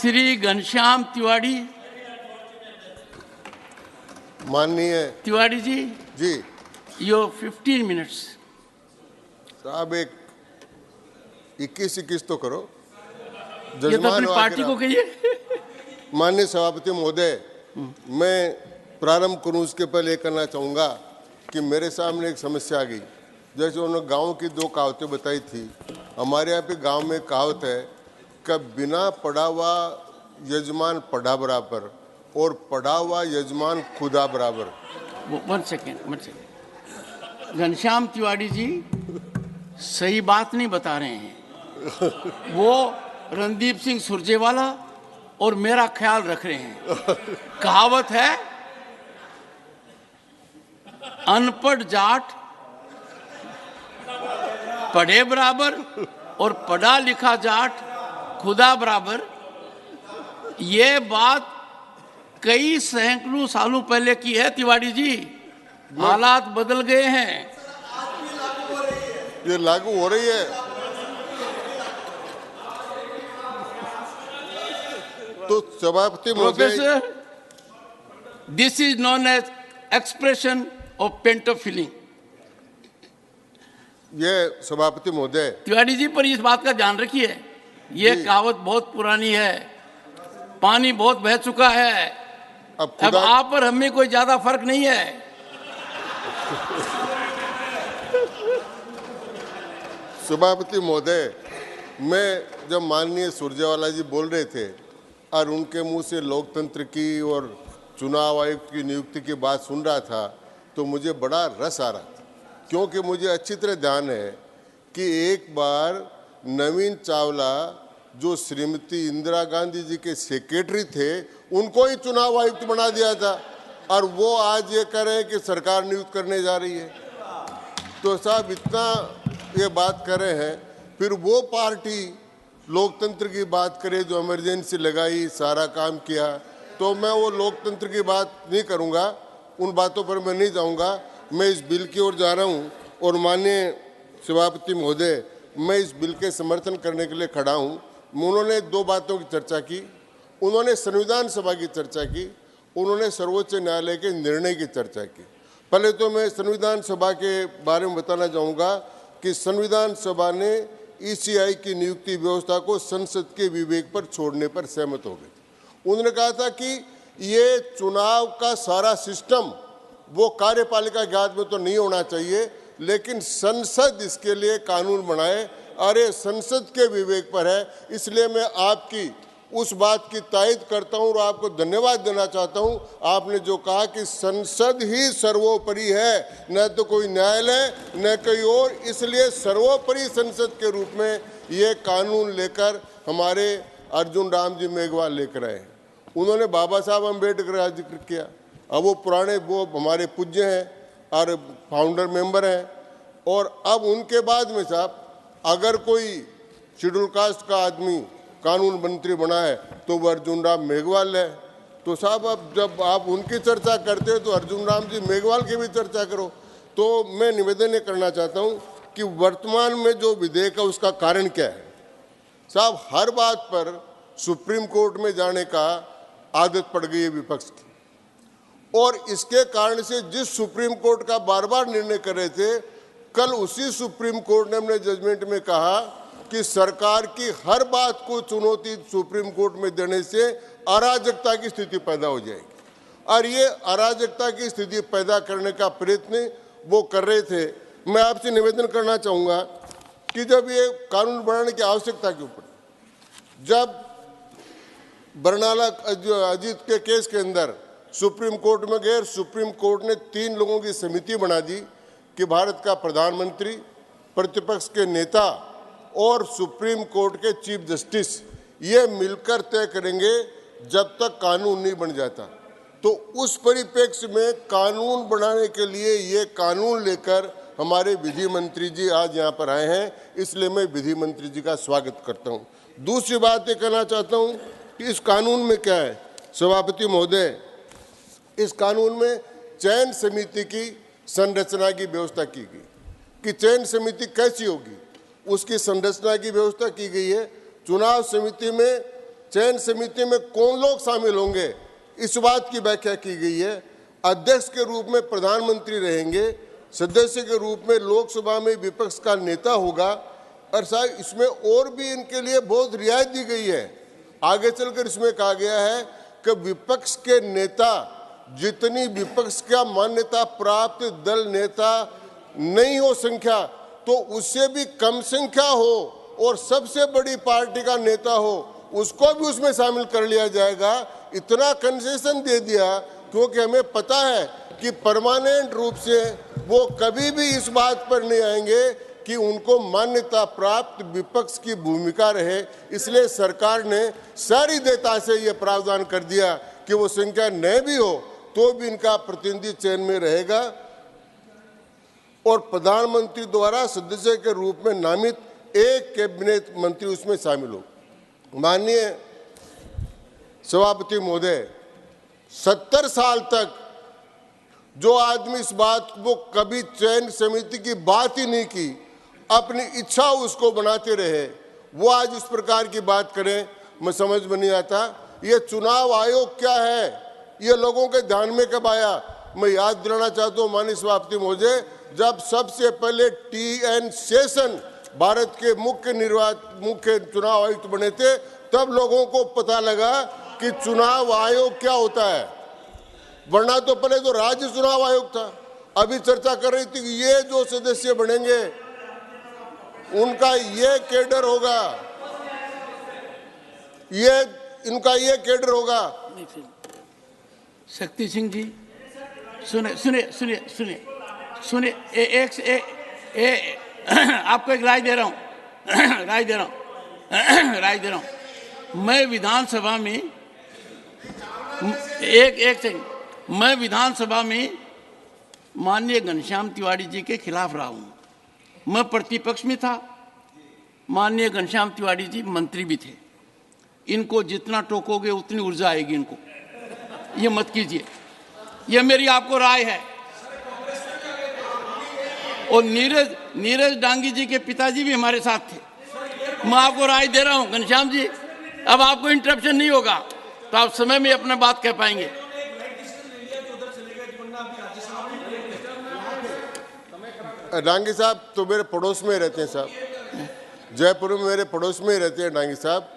श्री घनश्याम तिवारी। माननीय तिवारी जी, जी यो 15 मिनट्स। साहब एक 21 तो करो। ये तो अपनी पार्टी को कहिए। माननीय सभापति महोदय, मैं प्रारंभ करूं उसके पहले करना चाहूँगा कि मेरे सामने एक समस्या आ गई। जैसे उन्होंने गांव की 2 कहावतें बताई थी। हमारे यहाँ पे गांव में कहावत है कि बिना पढ़ा हुआ यजमान पढ़ा बराबर और पढ़ा हुआ यजमान खुदा बराबर। One second. घनश्याम तिवारी जी सही बात नहीं बता रहे हैं। वो रणदीप सिंह सुरजेवाला और मेरा ख्याल रख रहे हैं। कहावत है, अनपढ़ जाट पढ़े बराबर और पढ़ा लिखा जाट खुदा बराबर। ये बात कई सैकड़ों सालों पहले की है तिवारी जी। हालात बदल गए हैं। ये लागू हो रही है। तो सभापति professor, this is known as expression of pent of feeling. ये सभापति महोदय, तिवारी जी पर इस बात का ध्यान रखिए। ये कहावत बहुत पुरानी है, पानी बहुत बह चुका है। अब आप और हमें कोई ज्यादा फर्क नहीं है। सभापति महोदय, मैं जब माननीय सुरजेवाला जी बोल रहे थे और उनके मुंह से लोकतंत्र की और चुनाव आयुक्त की नियुक्ति की बात सुन रहा था तो मुझे बड़ा रस आ रहा था, क्योंकि मुझे अच्छी तरह ध्यान है कि एक बार नवीन चावला जो श्रीमती इंदिरा गांधी जी के सेक्रेटरी थे उनको ही चुनाव आयुक्त बना दिया था और वो आज ये कह रहे हैं कि सरकार नियुक्त करने जा रही है। तो साहब इतना ये बात कर रहे हैं, फिर वो पार्टी लोकतंत्र की बात करे जो इमरजेंसी लगाई, सारा काम किया। तो मैं वो लोकतंत्र की बात नहीं करूँगा, उन बातों पर मैं नहीं जाऊँगा। मैं इस बिल की ओर जा रहा हूँ और माननीय सभापति महोदय, मैं इस बिल के समर्थन करने के लिए खड़ा हूँ। उन्होंने 2 बातों की चर्चा की। उन्होंने संविधान सभा की चर्चा की, उन्होंने सर्वोच्च न्यायालय के निर्णय की चर्चा की। पहले तो मैं संविधान सभा के बारे में बताना चाहूँगा कि संविधान सभा ने ईसीआई की नियुक्ति व्यवस्था को संसद के विवेक पर छोड़ने पर सहमत हो गए। उन्होंने कहा था कि ये चुनाव का सारा सिस्टम वो कार्यपालिका के हाथ में तो नहीं होना चाहिए, लेकिन संसद इसके लिए कानून बनाए और ये संसद के विवेक पर है। इसलिए मैं आपकी उस बात की तायद करता हूं और आपको धन्यवाद देना चाहता हूं। आपने जो कहा कि संसद ही सर्वोपरि है, न तो कोई न्यायालय न कोई और, इसलिए सर्वोपरि संसद के रूप में ये कानून लेकर हमारे अर्जुन राम जी मेघवाल लेकर आए। उन्होंने बाबा साहब अम्बेडकर का जिक्र किया। अब वो पुराने वो हमारे पूज्य हैं और फाउंडर मेंबर हैं, और अब उनके बाद में साहब अगर कोई शेड्यूल कास्ट का आदमी कानून मंत्री बना है तो वो अर्जुन राम मेघवाल है। तो साहब अब जब आप उनकी चर्चा करते हो तो अर्जुन राम जी मेघवाल की भी चर्चा करो। तो मैं निवेदन ये करना चाहता हूँ कि वर्तमान में जो विधेयक है उसका कारण क्या है। साहब हर बात पर सुप्रीम कोर्ट में जाने का आदत पड़ गई है विपक्ष की, और इसके कारण से जिस सुप्रीम कोर्ट का बार बार निर्णय कर रहे थे, कल उसी सुप्रीम कोर्ट ने अपने जजमेंट में कहा कि सरकार की हर बात को चुनौती सुप्रीम कोर्ट में देने से अराजकता की स्थिति पैदा हो जाएगी, और ये अराजकता की स्थिति पैदा करने का प्रयत्न वो कर रहे थे। मैं आपसे निवेदन करना चाहूँगा कि जब ये कानून बनाने की आवश्यकता क्यों पड़ी, जब बरनाला अजीत के केस के अंदर सुप्रीम कोर्ट में गए, सुप्रीम कोर्ट ने 3 लोगों की समिति बना दी कि भारत का प्रधानमंत्री, प्रतिपक्ष के नेता और सुप्रीम कोर्ट के चीफ जस्टिस ये मिलकर तय करेंगे जब तक कानून नहीं बन जाता। तो उस परिप्रेक्ष्य में कानून बनाने के लिए ये कानून लेकर हमारे विधि मंत्री जी आज यहाँ पर आए हैं, इसलिए मैं विधि मंत्री जी का स्वागत करता हूँ। दूसरी बात ये कहना चाहता हूँ कि इस कानून में क्या है सभापति महोदय, इस कानून में चयन समिति की संरचना की व्यवस्था की गई कि चयन समिति कैसी होगी, उसकी संरचना की व्यवस्था की गई है। चुनाव समिति में चयन समिति में कौन लोग शामिल होंगे, इस बात की व्याख्या की गई है। अध्यक्ष के रूप में प्रधानमंत्री रहेंगे, सदस्य के रूप में लोकसभा में विपक्ष का नेता होगा, और साहब इसमें और भी इनके लिए बहुत रियायत दी गई है। आगे चलकर इसमें कहा गया है कि विपक्ष के नेता, जितनी विपक्ष का मान्यता प्राप्त दल नेता नहीं हो संख्या, तो उससे भी कम संख्या हो और सबसे बड़ी पार्टी का नेता हो, उसको भी उसमें शामिल कर लिया जाएगा। इतना कंसेशन दे दिया क्योंकि हमें पता है कि परमानेंट रूप से वो कभी भी इस बात पर नहीं आएंगे कि उनको मान्यता प्राप्त विपक्ष की भूमिका रहे। इसलिए सरकार ने सारी देयता से ये प्रावधान कर दिया कि वो संख्या न भी हो तो भी इनका प्रतिनिधि चयन में रहेगा और प्रधानमंत्री द्वारा सदस्य के रूप में नामित एक कैबिनेट मंत्री उसमें शामिल हो। माननीय सभापति महोदय, 70 साल तक जो आदमी इस बात को कभी चयन समिति की बात ही नहीं की, अपनी इच्छा उसको बनाते रहे, वो आज इस प्रकार की बात करें, मैं समझ में नहीं आता। ये चुनाव आयोग क्या है, ये लोगों के ध्यान में कब आया? मैं याद दिलाना चाहता हूँ माननीय सभापति महोदय, जब सबसे पहले TN शेषन भारत के मुख्य चुनाव आयुक्त बने थे, तब लोगों को पता लगा कि चुनाव आयोग क्या होता है। वरना तो पहले तो राज्य चुनाव आयोग था। अभी चर्चा कर रही थी कि ये जो सदस्य बनेंगे उनका ये कैडर होगा, ये इनका ये कैडर होगा। शक्ति सिंह जी सुने सुने सुने सुने सुने आपको एक राय दे रहा हूँ राय दे रहा हूँ। मैं विधानसभा में एक सेकंड, मैं विधानसभा में माननीय घनश्याम तिवारी जी के खिलाफ रहा हूँ। मैं प्रतिपक्ष में था, माननीय घनश्याम तिवारी जी मंत्री भी थे। इनको जितना टोकोगे उतनी ऊर्जा आएगी इनको, ये मत कीजिए, ये मेरी आपको राय है। और नीरज डांगी जी के पिताजी भी हमारे साथ थे। मैं आपको राय दे रहा हूं घनश्याम जी, अब आपको इंटरप्शन नहीं होगा तो आप समय में अपना बात कह पाएंगे। डांगी साहब तो मेरे पड़ोस में रहते हैं साहब, जयपुर में मेरे पड़ोस में ही रहते हैं डांगी साहब।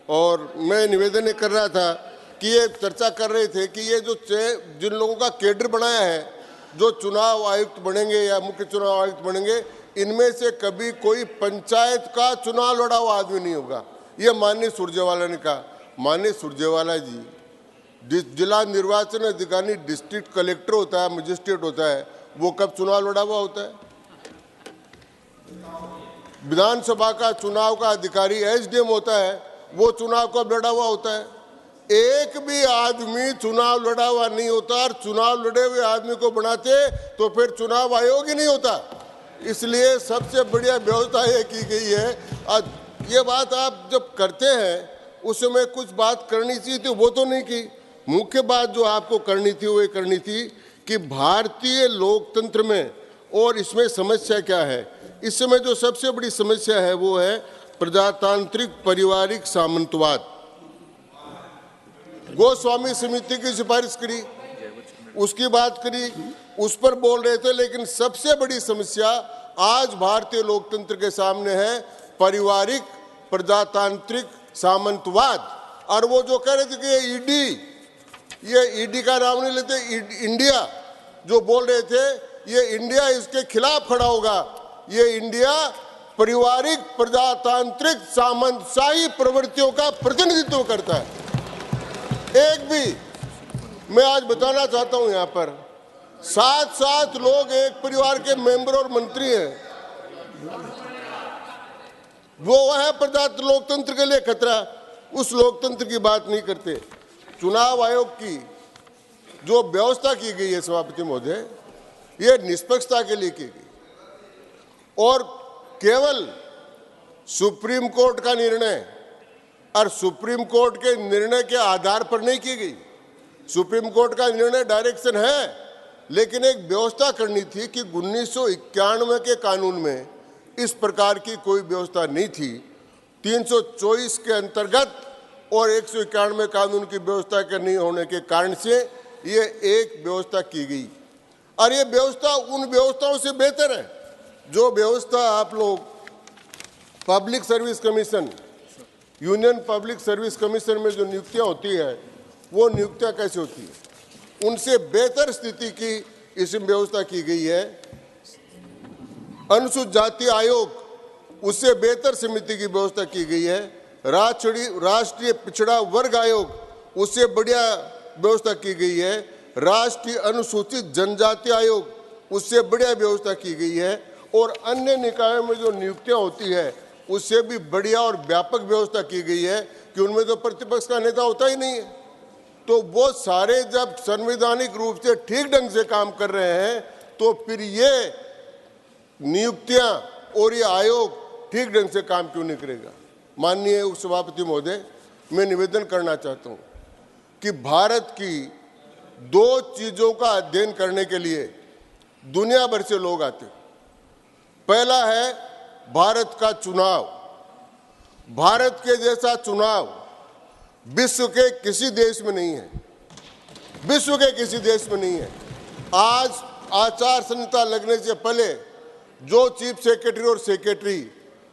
और मैं निवेदन ये कर रहा था कि ये चर्चा कर रहे थे कि ये जो जिन लोगों का कैडर बनाया है, जो चुनाव आयुक्त बनेंगे या मुख्य चुनाव आयुक्त बनेंगे, इनमें से कभी कोई पंचायत का चुनाव लड़ा हुआ आदमी नहीं होगा। ये माननीय सुरजेवाला ने कहा। माननीय सुरजेवाला जी, जिला निर्वाचन अधिकारी डिस्ट्रिक्ट कलेक्टर होता है, मजिस्ट्रेट होता है, वो कब चुनाव लड़ा हुआ होता है? विधानसभा का चुनाव का अधिकारी SDM होता है, वो चुनाव कब लड़ा हुआ होता है? एक भी आदमी चुनाव लड़ा हुआ नहीं होता, और चुनाव लड़े हुए आदमी को बनाते तो फिर चुनाव आयोग ही नहीं होता। इसलिए सबसे बढ़िया व्यवस्था ये की गई है। आज ये बात आप जब करते हैं उस समय कुछ बात करनी चाहिए थी, वो तो नहीं की। मुख्य बात जो आपको करनी थी वो ये करनी थी कि भारतीय लोकतंत्र में और इसमें समस्या क्या है। इस समय जो सबसे बड़ी समस्या है वो है प्रजातांत्रिक पारिवारिक सामंतवाद। गोस्वामी समिति की सिफारिश करी, उसकी बात करी, उस पर बोल रहे थे, लेकिन सबसे बड़ी समस्या आज भारतीय लोकतंत्र के सामने है पारिवारिक प्रजातांत्रिक सामंतवाद। और वो जो कह रहे थे कि ये ईडी का नाम नहीं लेते, इंडिया जो बोल रहे थे, ये इंडिया इसके खिलाफ खड़ा होगा। ये इंडिया पारिवारिक प्रजातांत्रिक सामंतशाही प्रवृत्तियों का प्रतिनिधित्व करता है। एक भी मैं आज बताना चाहता हूं, यहां पर 7 लोग एक परिवार के मेंबर और मंत्री हैं। वो है प्रजातंत्र लोकतंत्र के लिए खतरा। उस लोकतंत्र की बात नहीं करते। चुनाव आयोग की जो व्यवस्था की गई है सभापति महोदय, ये निष्पक्षता के लिए की गई और केवल सुप्रीम कोर्ट का निर्णय और सुप्रीम कोर्ट के निर्णय के आधार पर नहीं की गई। सुप्रीम कोर्ट का निर्णय डायरेक्शन है, लेकिन एक व्यवस्था करनी थी कि 1991 के कानून में इस प्रकार की कोई व्यवस्था नहीं थी। 324 के अंतर्गत और 191 कानून की व्यवस्था के नहीं होने के कारण से ये एक व्यवस्था की गई। और ये व्यवस्था उन व्यवस्थाओं से बेहतर है जो व्यवस्था आप लोग public service commission, union public service commission में जो नियुक्तियां होती है, वो नियुक्तियां कैसे होती है, उनसे बेहतर स्थिति की इसमें व्यवस्था की गई है। अनुसूचित जाति आयोग, उससे बेहतर समिति की व्यवस्था की गई है। राष्ट्रीय पिछड़ा वर्ग आयोग, उससे बढ़िया व्यवस्था की गई है। राष्ट्रीय अनुसूचित जनजाति आयोग, उससे बढ़िया व्यवस्था की गई है। और अन्य निकायों में जो नियुक्तियां होती है, उससे भी बढ़िया और व्यापक व्यवस्था की गई है कि उनमें तो प्रतिपक्ष का नेता होता ही नहीं है। तो वो सारे जब संवैधानिक रूप से ठीक ढंग से काम कर रहे हैं, तो फिर ये नियुक्तियां और ये आयोग ठीक ढंग से काम क्यों नहीं करेगा। माननीय उपसभापति महोदय, मैं निवेदन करना चाहता हूं कि भारत की दो चीजों का अध्ययन करने के लिए दुनिया भर से लोग आते हैं। पहला है भारत का चुनाव। भारत के जैसा चुनाव विश्व के किसी देश में नहीं है, विश्व के किसी देश में नहीं है। आज आचार संहिता लगने से पहले जो चीफ सेक्रेटरी और सेक्रेटरी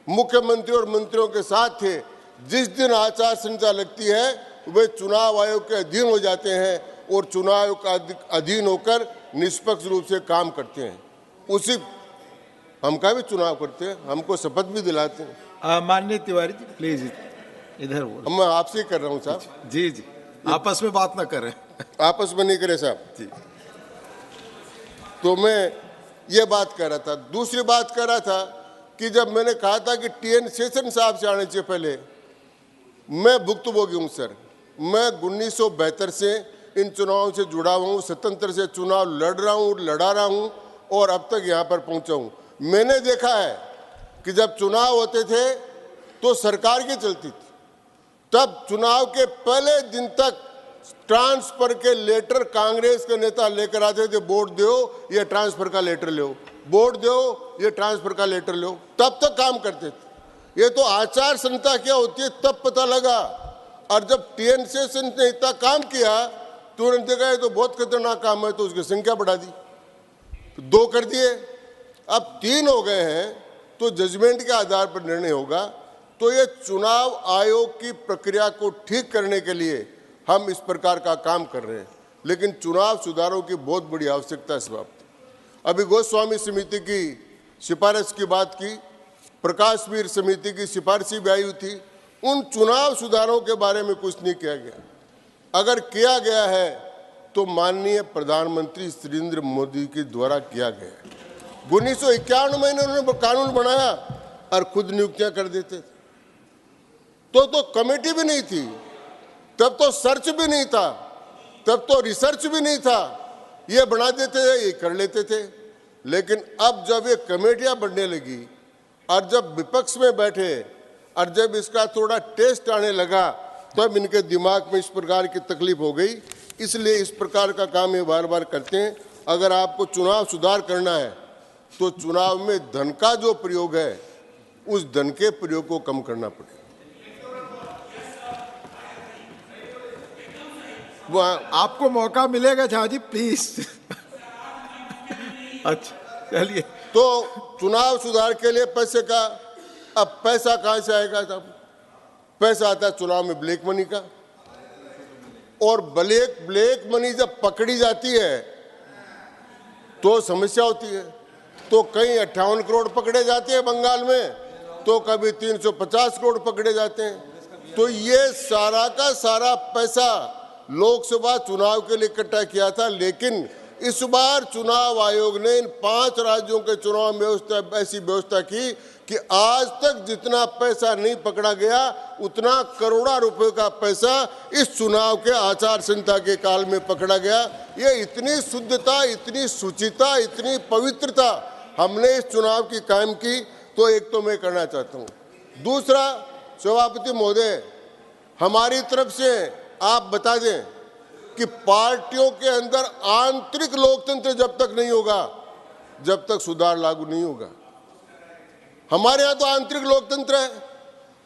मुख्यमंत्री और मंत्रियों के साथ थे, जिस दिन आचार संहिता लगती है वे चुनाव आयोग के अधीन हो जाते हैं और चुनाव आयोग का अधीन होकर निष्पक्ष रूप से काम करते हैं। उसी हम का भी चुनाव करते हैं, हमको शपथ भी दिलाते हैं। माननीय तिवारी जी प्लीज इधर बोलो। मैं आपसे ही कर रहा हूँ साहब। जी जी, आपस में बात ना करें। आपस में नहीं करे साहब जी। तो मैं ये बात कर रहा था। दूसरी बात कर रहा था कि जब मैंने कहा था कि टीएन शेषन साहब से आने से पहले मैं भुक्तभोगी हूँ सर। मैं 1972 से इन चुनावों से जुड़ा हुआ हूँ, स्वतंत्र से चुनाव लड़ रहा हूँ, लड़ा रहा हूँ और अब तक यहाँ पर पहुँचा हूँ। मैंने देखा है कि जब चुनाव होते थे तो सरकार की चलती थी, तब चुनाव के पहले दिन तक ट्रांसफर के लेटर कांग्रेस के नेता लेकर आते थे। वोट दो, ये ट्रांसफर का लेटर लो, वोट दो, ये ट्रांसफर का लेटर लो, तब तक काम करते थे। ये तो आचार संहिता क्या होती है तब पता लगा। और जब टीएन शेषन ने इतना काम किया तो उन्होंने देखा ये तो बहुत खतरनाक काम है, तो उसकी संख्या बढ़ा दी, तो 2 कर दिए, अब 3 हो गए हैं। तो जजमेंट के आधार पर निर्णय होगा। तो ये चुनाव आयोग की प्रक्रिया को ठीक करने के लिए हम इस प्रकार का काम कर रहे हैं, लेकिन चुनाव सुधारों की बहुत बड़ी आवश्यकता है साहब। अभी गोस्वामी समिति की सिफारिश की बात की, प्रकाश वीर समिति की सिफारिश भी आई हुई थी। उन चुनाव सुधारों के बारे में कुछ नहीं किया गया। अगर किया गया है तो माननीय प्रधानमंत्री नरेंद्र मोदी के द्वारा किया गया है। 1991 में उन्होंने कानून बनाया और खुद नियुक्तियां कर देते थे। तो कमेटी भी नहीं थी, तब तो सर्च भी नहीं था, तब तो रिसर्च भी नहीं था। ये बना देते थे, ये कर लेते थे। लेकिन अब जब ये कमेटियां बनने लगी और जब विपक्ष में बैठे और जब इसका थोड़ा टेस्ट आने लगा, तब इनके दिमाग में इस प्रकार की तकलीफ हो गई। इसलिए इस प्रकार का काम ये बार बार करते हैं। अगर आपको चुनाव सुधार करना है तो चुनाव में धन का जो प्रयोग है, उस धन के प्रयोग को कम करना पड़ेगा। आपको मौका मिलेगा झा जी, प्लीज। अच्छा चलिए। तो चुनाव सुधार के लिए पैसे का, अब पैसा कहां से आएगा साहब? पैसा आता है चुनाव में ब्लैक मनी का। और ब्लैक मनी जब पकड़ी जाती है तो समस्या होती है। तो कहीं 58 करोड़ पकड़े जाते हैं बंगाल में, तो कभी 350 करोड़ पकड़े जाते हैं। तो ये सारा का सारा पैसा लोकसभा चुनाव के लिए इकट्ठा किया था। लेकिन इस बार चुनाव आयोग ने इन 5 राज्यों के चुनाव में ऐसी व्यवस्था की कि आज तक जितना पैसा नहीं पकड़ा गया, उतना करोड़ों रुपए का पैसा इस चुनाव के आचार संहिता के काल में पकड़ा गया। ये इतनी शुद्धता, इतनी शुचिता, इतनी पवित्रता हमने इस चुनाव की कायम की। तो एक तो मैं करना चाहता हूँ। दूसरा, सभापति महोदय, हमारी तरफ से आप बता दें कि पार्टियों के अंदर आंतरिक लोकतंत्र जब तक नहीं होगा, जब तक सुधार लागू नहीं होगा। हमारे यहाँ तो आंतरिक लोकतंत्र है।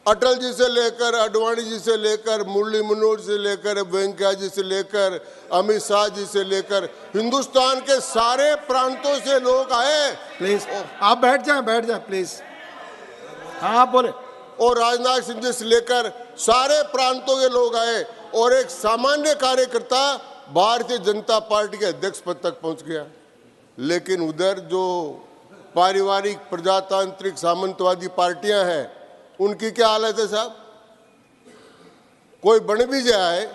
अटल जी से लेकर, आडवाणी जी से लेकर, मुरली मनोहर से लेकर, वेंकैया जी से लेकर, अमित शाह जी से लेकर, हिंदुस्तान के सारे प्रांतों से लोग आए। प्लीज आप बैठ जाएं प्लीज। हाँ आप बोले। और राजनाथ सिंह जी से लेकर सारे प्रांतों के लोग आए और एक सामान्य कार्यकर्ता भारतीय जनता पार्टी के अध्यक्ष पद तक पहुंच गया। लेकिन उधर जो पारिवारिक प्रजातांत्रिक सामंतवादी पार्टियां हैं, उनकी क्या हालत है साहब? कोई बन भी जाए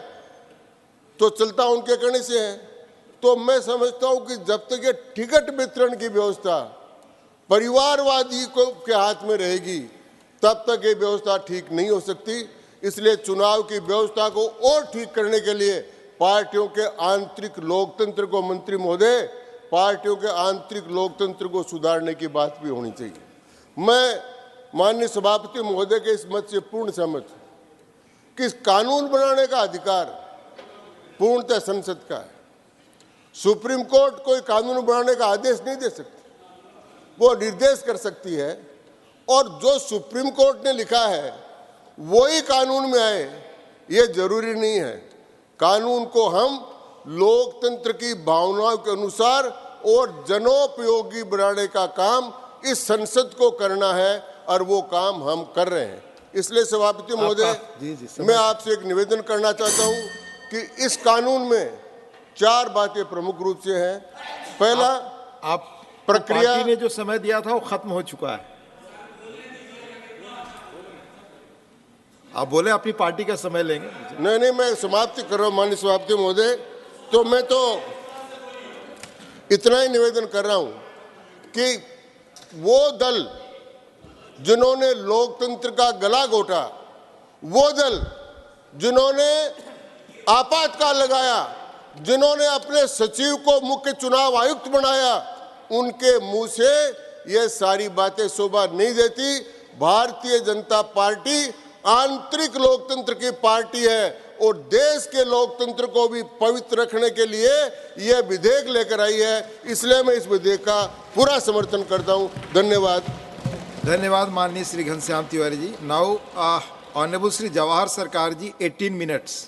तो चलता उनके कहने से है। तो मैं समझता हूं कि जब तक ये टिकट वितरण की व्यवस्था परिवारवादी को के हाथ में रहेगी, तब तक ये व्यवस्था ठीक नहीं हो सकती। इसलिए चुनाव की व्यवस्था को और ठीक करने के लिए पार्टियों के आंतरिक लोकतंत्र को, मंत्री महोदय, पार्टियों के आंतरिक लोकतंत्र को सुधारने की बात भी होनी चाहिए। मैं माननीय सभापति महोदय के इस मत से पूर्ण सहमत हूं कि कानून बनाने का अधिकार पूर्णतः संसद का है। सुप्रीम कोर्ट कोई कानून बनाने का आदेश नहीं दे सकती, वो निर्देश कर सकती है, और जो सुप्रीम कोर्ट ने लिखा है वो ही कानून में आए ये जरूरी नहीं है। कानून को हम लोकतंत्र की भावनाओं के अनुसार और जनोपयोगी बनाने का काम इस संसद को करना है, और वो काम हम कर रहे हैं। इसलिए सभापति महोदय, मैं आपसे एक निवेदन करना चाहता हूं कि इस कानून में 4 बातें प्रमुख रूप से हैं। पहला, आप प्रक्रिया पार्टी ने जो समय दिया था वो खत्म हो चुका है। आप बोले अपनी पार्टी का समय लेंगे। नहीं, मैं समाप्ति कर रहा हूं माननीय सभापति महोदय। तो मैं तो इतना ही निवेदन कर रहा हूं कि वो दल जिन्होंने लोकतंत्र का गला घोटा, वो दल जिन्होंने आपातकाल लगाया, जिन्होंने अपने सचिव को मुख्य चुनाव आयुक्त बनाया, उनके मुंह से ये सारी बातें शोभा नहीं देती। भारतीय जनता पार्टी आंतरिक लोकतंत्र की पार्टी है और देश के लोकतंत्र को भी पवित्र रखने के लिए यह विधेयक लेकर आई है। इसलिए मैं इस विधेयक का पूरा समर्थन करता हूं। धन्यवाद। धन्यवाद माननीय श्री घनश्याम तिवारी जी। नाउ ऑनरेबल श्री जवाहर सरकार जी, 18 मिनट्स।